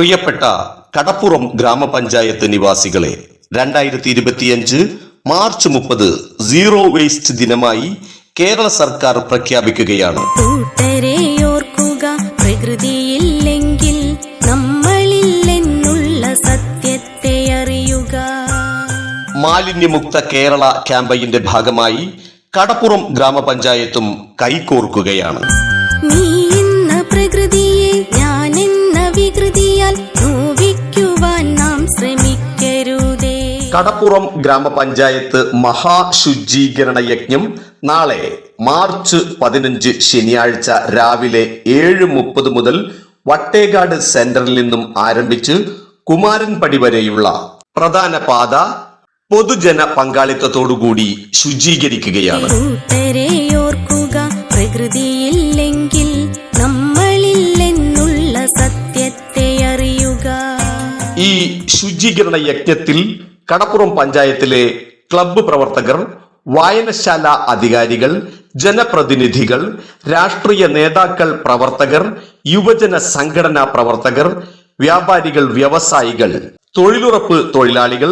പ്രിയപ്പെട്ട കടപ്പുറം ഗ്രാമപഞ്ചായത്ത് നിവാസികളെ, 2025 മാർച്ച് 30 സീറോ വേസ്റ്റ് ദിനമായി കേരള സർക്കാർ പ്രഖ്യാപിക്കുകയാണ്. പ്രകൃതിയില്ലെങ്കിൽ നമ്മളില്ലെന്നുള്ള സത്യത്തെ അറിയുക. മാലിന്യമുക്ത കേരള ക്യാമ്പയിന്റെ ഭാഗമായി കടപ്പുറം ഗ്രാമപഞ്ചായത്തും കൈകോർക്കുകയാണ്. നീ എന്ന പ്രകൃതിയെ ഞാൻ എന്ന വികൃതിയാൽ നോവിക്കുവാൻ നാം ശ്രമിക്കരുതേ. കടപ്പുറം ഗ്രാമപഞ്ചായത്ത് മഹാശുചീകരണ യജ്ഞം നാളെ മാർച്ച് 15 ശനിയാഴ്ച രാവിലെ 7:30 മുതൽ വട്ടേകാട് സെന്ററിൽ നിന്നും ആരംഭിച്ച് കുമാരൻപടി വരെയുള്ള പ്രധാന പാത പൊതുജന പങ്കാളിത്തത്തോടുകൂടി ശുചീകരിക്കുകയാണ്. പ്രകൃതിയില്ലെങ്കിൽ നമ്മളില്ലെന്നുള്ള സത്യത്തെ അറിയുക. ഈ ശുചീകരണ യജ്ഞത്തിൽ കടപ്പുറം പഞ്ചായത്തിലെ ക്ലബ്ബ് പ്രവർത്തകർ, വായനശാല അധികാരികൾ, ജനപ്രതിനിധികൾ, രാഷ്ട്രീയ നേതാക്കൾ, പ്രവർത്തകർ, യുവജന സംഘടനാ പ്രവർത്തകർ, വ്യാപാരികൾ, വ്യവസായികൾ, തൊഴിലുറപ്പ് തൊഴിലാളികൾ,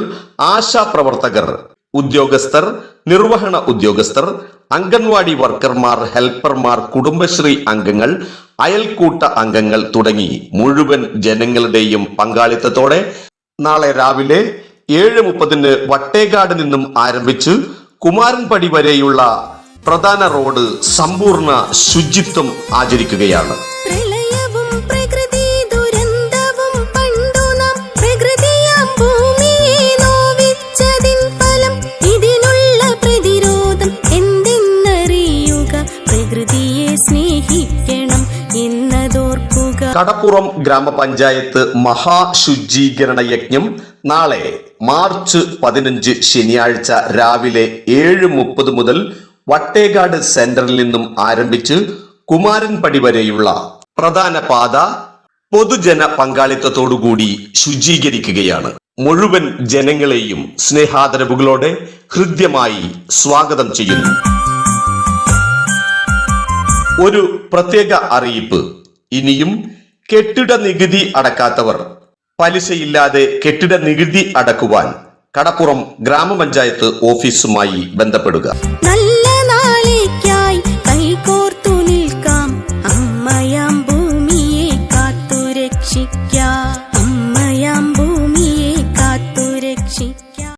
ആശാ പ്രവർത്തകർ, ഉദ്യോഗസ്ഥർ, നിർവഹണ ഉദ്യോഗസ്ഥർ, അംഗൻവാടി വർക്കർമാർ, ഹെൽപ്പർമാർ, കുടുംബശ്രീ അംഗങ്ങൾ, അയൽക്കൂട്ട അംഗങ്ങൾ തുടങ്ങി മുഴുവൻ ജനങ്ങളുടെയും പങ്കാളിത്തത്തോടെ നാളെ രാവിലെ 7:30 വട്ടേകാട് നിന്നും ആരംഭിച്ച് കുമാരൻപടി വരെയുള്ള പ്രധാന റോഡ് സമ്പൂർണ്ണ ശുചിത്വം ആചരിക്കുകയാണ്. കടപ്പുറം ഗ്രാമപഞ്ചായത്ത് മഹാശുചീകരണ യജ്ഞം നാളെ മാർച്ച് 15 ശനിയാഴ്ച രാവിലെ 7:30 മുതൽ വട്ടേകാട് സെന്ററിൽ നിന്നും ആരംഭിച്ച് കുമാരൻപടി വരെയുള്ള പ്രധാന പാത പൊതുജന പങ്കാളിത്തത്തോടുകൂടി ശുചീകരിക്കുകയാണ്. മുഴുവൻ ജനങ്ങളെയും സ്നേഹാദരവുകളോടെ ഹൃദ്യമായി സ്വാഗതം ചെയ്യുന്നു. ഒരു പ്രത്യേക അറിയിപ്പ്. ഇനിയും കെട്ടിട നികുതി അടക്കാത്തവർ പലിശയില്ലാതെ കെട്ടിട നികുതി അടക്കുവാൻ കടപ്പുറം ഗ്രാമപഞ്ചായത്ത് ഓഫീസുമായി ബന്ധപ്പെടുക. നല്ല